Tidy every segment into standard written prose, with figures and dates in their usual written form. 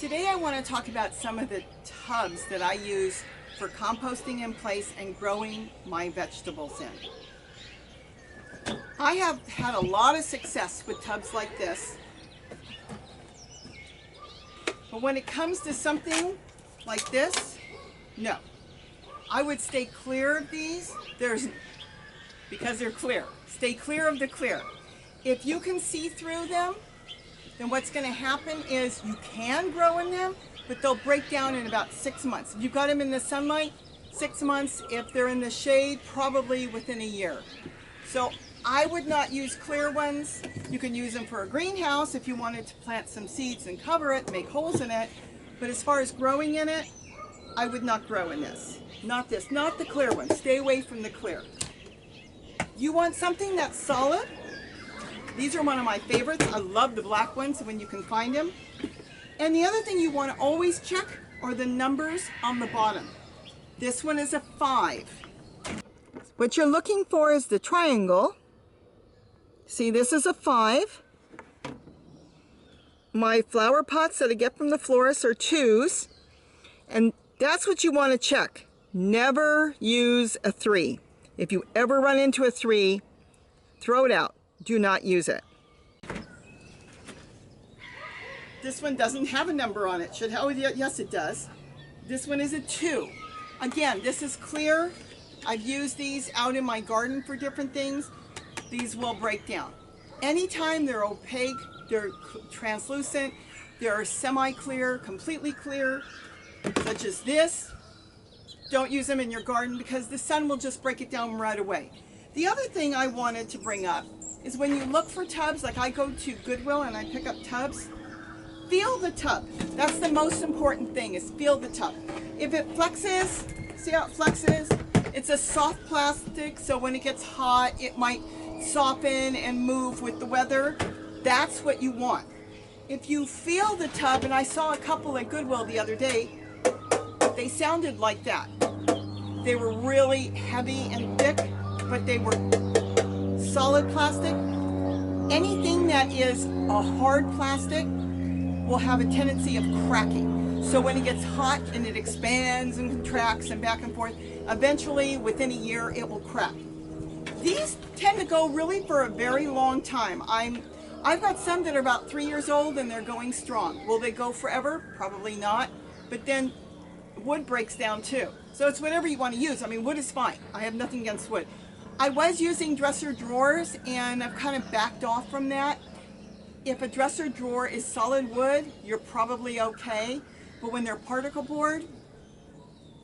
Today I want to talk about some of the tubs that I use for composting in place and growing my vegetables in. I have had a lot of success with tubs like this, but when it comes to something like this, no. I would stay clear of these because they're clear. Stay clear of the clear. If you can see through them, then what's going to happen is you can grow in them, but they'll break down in about 6 months. If you've got them in the sunlight, 6 months. If they're in the shade, probably within a year. So I would not use clear ones. You can use them for a greenhouse if you wanted to plant some seeds and cover it, make holes in it. But as far as growing in it, I would not grow in this. Not this, not the clear one. Stay away from the clear. You want something that's solid? These are one of my favorites. I love the black ones when you can find them. And the other thing you want to always check are the numbers on the bottom. This one is a 5. What you're looking for is the triangle. See, this is a 5. My flower pots that I get from the florist are 2s. And that's what you want to check. Never use a 3. If you ever run into a 3, throw it out. Do not use it. This one doesn't have a number on it. Oh, yes, it does. This one is a 2. Again, this is clear. I've used these out in my garden for different things. These will break down. Anytime they're opaque, they're translucent, they're semi-clear, completely clear, such as this, don't use them in your garden because the sun will just break it down right away. The other thing I wanted to bring up is when you look for tubs, like I go to Goodwill and I pick up tubs, feel the tub. That's the most important thing, is feel the tub. If it flexes, see how it flexes? It's a soft plastic, so when it gets hot, it might soften and move with the weather. That's what you want. If you feel the tub, and I saw a couple at Goodwill the other day, they sounded like that. They were really heavy and thick, but they were solid plastic. Anything that is a hard plastic will have a tendency of cracking. So when it gets hot and it expands and contracts and back and forth, eventually within a year it will crack. These tend to go really for a very long time. I've got some that are about 3 years old and they're going strong. Will they go forever? Probably not. But then wood breaks down too. So it's whatever you want to use. I mean, wood is fine. I have nothing against wood. I was using dresser drawers and I've kind of backed off from that. If a dresser drawer is solid wood, you're probably okay. But when they're particle board,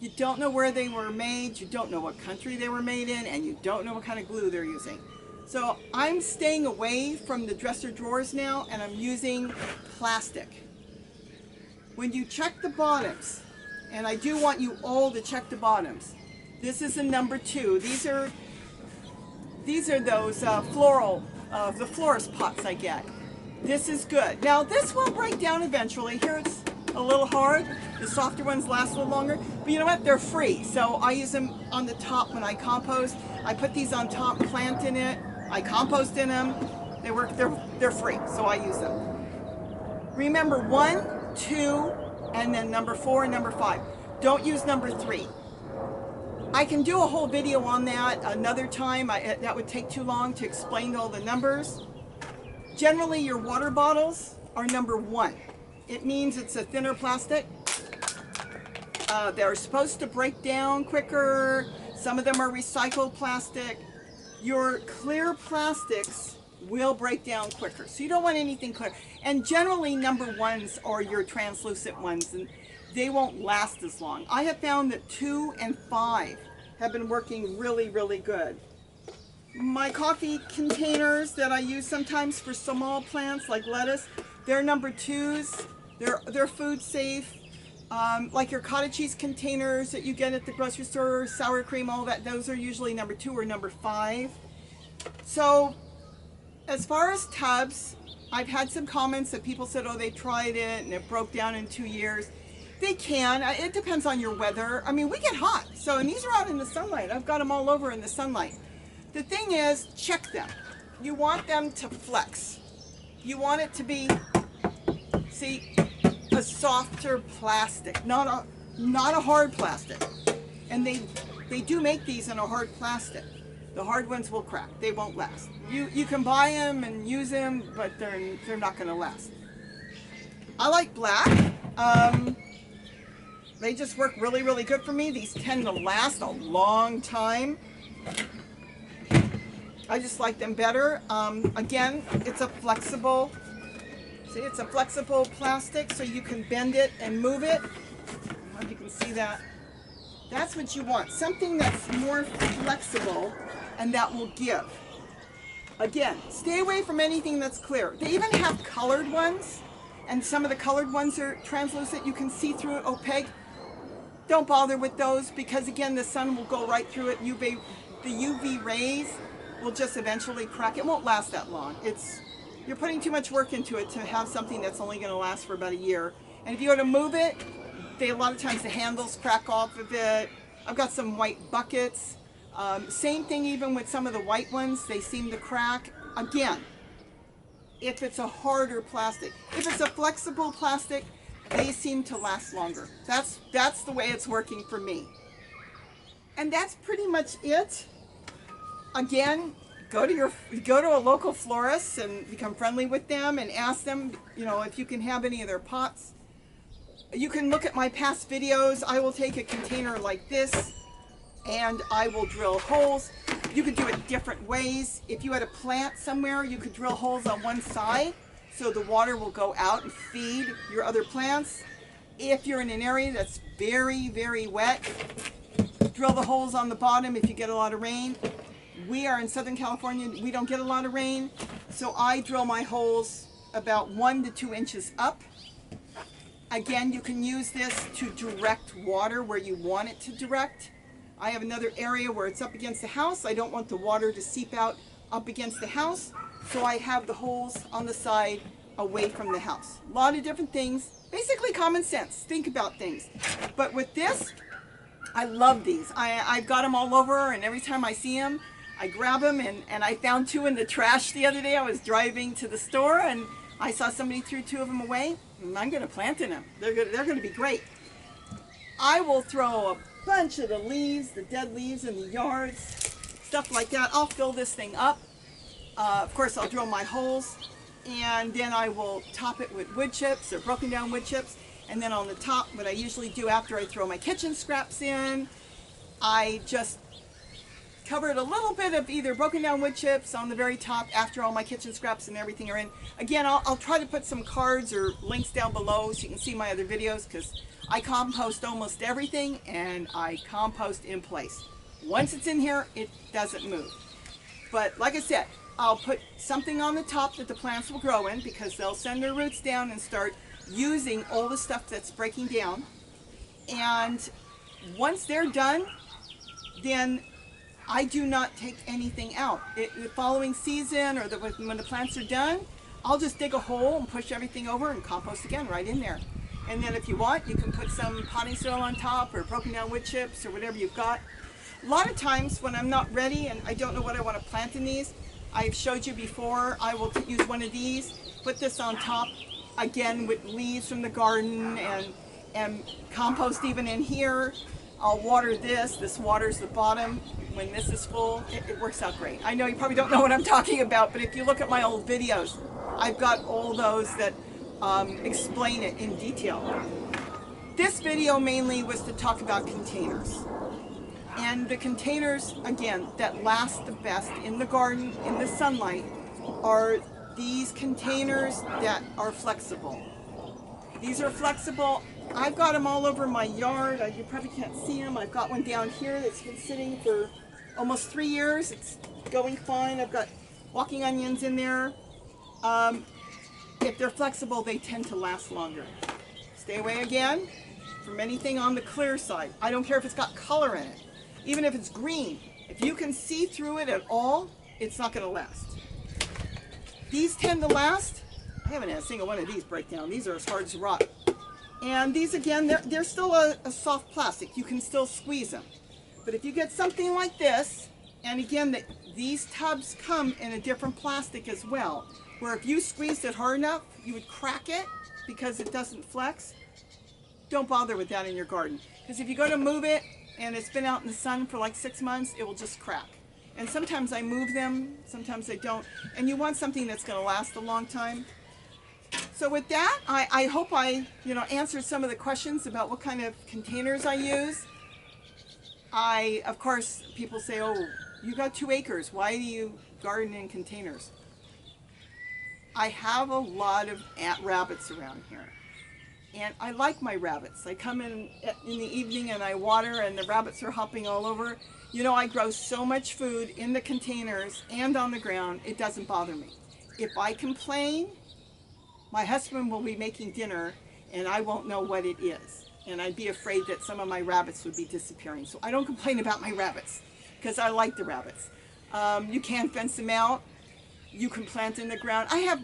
you don't know where they were made, you don't know what country they were made in, and you don't know what kind of glue they're using. So I'm staying away from the dresser drawers now, and I'm using plastic. When you check the bottoms, and I do want you all to check the bottoms, this is a number 2. These are those the florist pots I get. This is good. Now this will break down eventually. Here it's a little hard. The softer ones last a little longer. But you know what? They're free. So I use them on the top when I compost. I put these on top, plant in it. I compost in them. They work. They're free. So I use them. Remember 1, 2, and then number 4 and number 5. Don't use number 3. I can do a whole video on that another time. That would take too long to explain all the numbers. Generally, your water bottles are number 1. It means it's a thinner plastic. They're supposed to break down quicker. Some of them are recycled plastic. Your clear plastics will break down quicker. So you don't want anything clear. And generally, number 1s are your translucent ones, and they won't last as long. I have found that 2 and 5 have been working really, really good. My coffee containers that I use sometimes for small plants like lettuce, they're number 2s. They're food safe. Like your cottage cheese containers that you get at the grocery store, sour cream, all that, those are usually number 2 or number 5. So as far as tubs, I've had some comments that people said, oh, they tried it and it broke down in 2 years. They can. It depends on your weather. I mean, we get hot. So, and these are out in the sunlight. I've got them all over in the sunlight. The thing is, check them. You want them to flex. You want it to be, see, a softer plastic, not a hard plastic. And they do make these in a hard plastic. The hard ones will crack. They won't last. You can buy them and use them, but they're not going to last. I like black. They just work really, really good for me. These tend to last a long time. I just like them better. Again, it's a flexible, see, it's a flexible plastic, so you can bend it and move it. I don't know if you can see that. That's what you want. Something that's more flexible and that will give. Again, stay away from anything that's clear. They even have colored ones, and some of the colored ones are translucent. You can see through it, opaque. Don't bother with those because, again, the sun will go right through it. The UV rays will just eventually crack. It won't last that long. You're putting too much work into it to have something that's only going to last for about a year. And if you go to move it, a lot of times the handles crack off of it. I've got some white buckets. Same thing even with some of the white ones. They seem to crack. Again, if it's a harder plastic. If it's a flexible plastic, they seem to last longer. That's the way it's working for me. And that's pretty much it. Again, go to a local florist and become friendly with them and ask them, if you can have any of their pots. You can look at my past videos. I will take a container like this and I will drill holes. You could do it different ways. If you had a plant somewhere, you could drill holes on one side so the water will go out and feed your other plants. If you're in an area that's very, very wet, drill the holes on the bottom if you get a lot of rain. We are in Southern California. We don't get a lot of rain, so I drill my holes about 1 to 2 inches up. Again, you can use this to direct water where you want it to direct. I have another area where it's up against the house. I don't want the water to seep out up against the house, so I have the holes on the side away from the house. A lot of different things, basically common sense. Think about things. But with this, I love these. I've got them all over, and every time I see them, I grab them, and I found 2 in the trash the other day. I was driving to the store, and I saw somebody threw 2 of them away, and I'm going to plant in them. They're going to be great. I will throw a bunch of the leaves, the dead leaves in the yards, stuff like that. I'll fill this thing up. Of course, I'll drill my holes, and then I will top it with wood chips or broken down wood chips. And then on the top, what I usually do after I throw my kitchen scraps in, I just cover it a little bit of either broken down wood chips on the very top after all my kitchen scraps and everything are in. Again, I'll try to put some cards or links down below so you can see my other videos, because I compost almost everything, and I compost in place. Once it's in here, it doesn't move. But like I said, I'll put something on the top that the plants will grow in, because they'll send their roots down and start using all the stuff that's breaking down. And once they're done, then I do not take anything out. The following season, or when the plants are done, I'll just dig a hole and push everything over and compost again right in there. And then if you want, you can put some potting soil on top or broken down wood chips or whatever you've got. A lot of times when I'm not ready and I don't know what I want to plant in these, I've showed you before, I will use one of these, put this on top, again with leaves from the garden, and compost even in here. I'll water this waters the bottom when this is full. It works out great. I know you probably don't know what I'm talking about, but if you look at my old videos, I've got all those that explain it in detail. This video mainly was to talk about containers. And the containers, again, that last the best in the garden, in the sunlight, are these containers that are flexible. These are flexible. I've got them all over my yard. You probably can't see them. I've got one down here that's been sitting for almost 3 years. It's going fine. I've got walking onions in there. If they're flexible, they tend to last longer. Stay away again from anything on the clear side. I don't care if it's got color in it. Even if it's green, if you can see through it at all, it's not going to last. These tend to last. I haven't had a single one of these break down. These are as hard as rock. And these, again, they're still a soft plastic. You can still squeeze them. But if you get something like this, and again, these tubs come in a different plastic as well, where if you squeezed it hard enough, you would crack it. because it doesn't flex, don't bother with that in your garden. Because if you go to move it and it's been out in the sun for like 6 months, it will just crack. And sometimes I move them, sometimes I don't. And you want something that's going to last a long time. So with that, I hope I answered some of the questions about what kind of containers I use. Of course, people say, oh, you got 2 acres. Why do you garden in containers? I have a lot of rabbits around here. And I like my rabbits. I come in the evening and I water and the rabbits are hopping all over. I grow so much food in the containers and on the ground, it doesn't bother me. If I complain, my husband will be making dinner and I won't know what it is. And I'd be afraid that some of my rabbits would be disappearing. So I don't complain about my rabbits because I like the rabbits. You can fence them out. You can plant in the ground. I have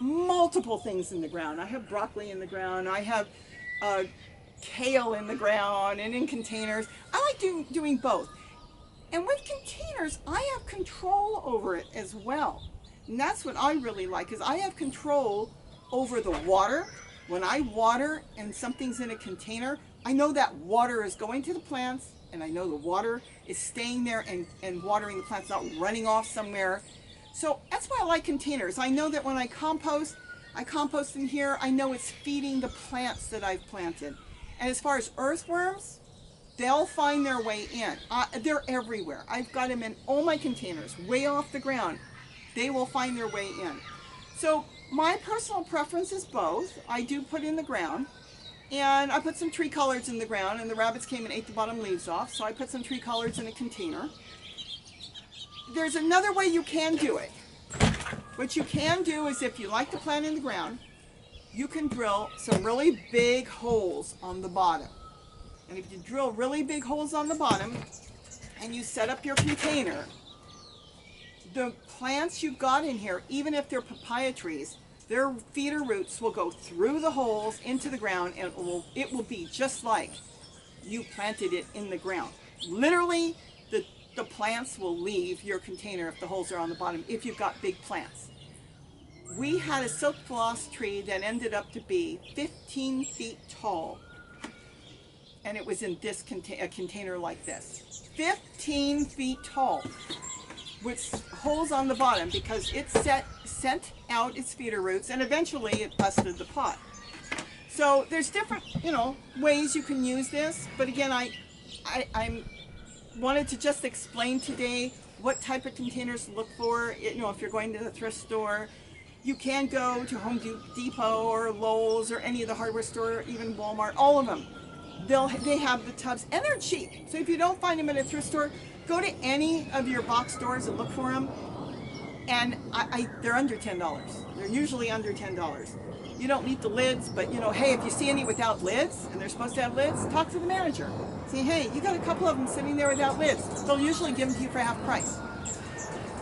multiple things in the ground. I have broccoli in the ground. I have kale in the ground and in containers. I like doing both. And with containers, I have control over it as well. And that's what I really like, is I have control over the water. When I water and something's in a container, I know that water is going to the plants, and I know the water is staying there and watering the plants, not running off somewhere. So that's why I like containers. I know that when I compost in here, I know it's feeding the plants that I've planted. And as far as earthworms, they'll find their way in. They're everywhere. I've got them in all my containers, way off the ground. They will find their way in. So my personal preference is both. I do put in the ground, and I put some tree collards in the ground, and the rabbits came and ate the bottom leaves off, so I put some tree collards in a container. There's another way you can do it. What you can do is, if you like to plant in the ground, you can drill some really big holes on the bottom. And if you drill really big holes on the bottom and you set up your container, the plants you've got in here, even if they're papaya trees, their feeder roots will go through the holes into the ground, and it will be just like you planted it in the ground. Literally, the plants will leave your container if the holes are on the bottom, if you've got big plants. We had a silk floss tree that ended up to be 15 feet tall. And it was in this a container like this. 15 feet tall, with holes on the bottom, because it sent out its feeder roots, and eventually it busted the pot. So there's different, ways you can use this. But again, I wanted to just explain today what type of containers to look for. If you're going to the thrift store, you can go to Home Depot or Lowe's or any of the hardware store, even Walmart, all of them. They have the tubs, and they're cheap. So if you don't find them at a thrift store, go to any of your box stores and look for them. And they're under $10. They're usually under $10. You don't need the lids, but hey, if you see any without lids, and they're supposed to have lids, talk to the manager. Say, hey, you got a couple of them sitting there without lids. They'll usually give them to you for half price.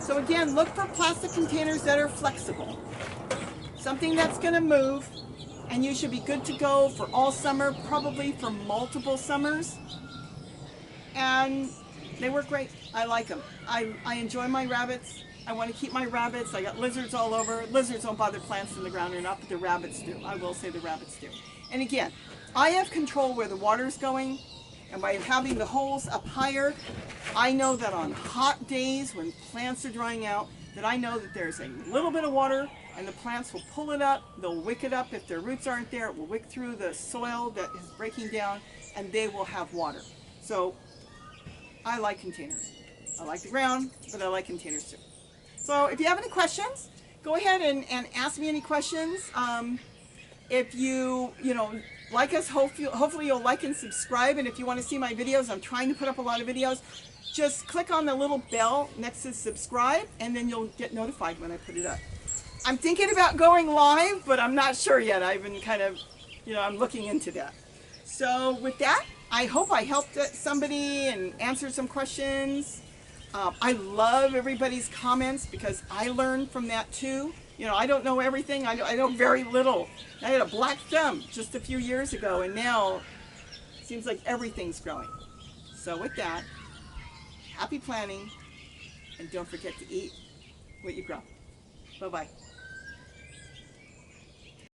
So again, look for plastic containers that are flexible. Something that's going to move. And you should be good to go for all summer, probably for multiple summers. And they work great. I like them. I enjoy my rabbits. I want to keep my rabbits. I got lizards all over. Lizards don't bother plants in the ground or not, but the rabbits do. I will say the rabbits do. And again, I have control where the water's going. And by having the holes up higher, I know that on hot days when plants are drying out, that I know that there's a little bit of water, and the plants will pull it up, they'll wick it up. If their roots aren't there, it will wick through the soil that is breaking down, and they will have water. So I like containers. I like the ground, but I like containers too. So if you have any questions, go ahead and ask me any questions. If you like us, hopefully you'll like and subscribe. And if you want to see my videos, I'm trying to put up a lot of videos. Just click on the little bell next to subscribe, and then you'll get notified when I put it up. I'm thinking about going live, but I'm not sure yet. I've been kind of, I'm looking into that. So with that, I hope I helped somebody and answered some questions. I love everybody's comments because I learned from that too. I don't know everything. I know very little. I had a black thumb just a few years ago, and now it seems like everything's growing. So with that, happy planting, and don't forget to eat what you grow. Bye-bye.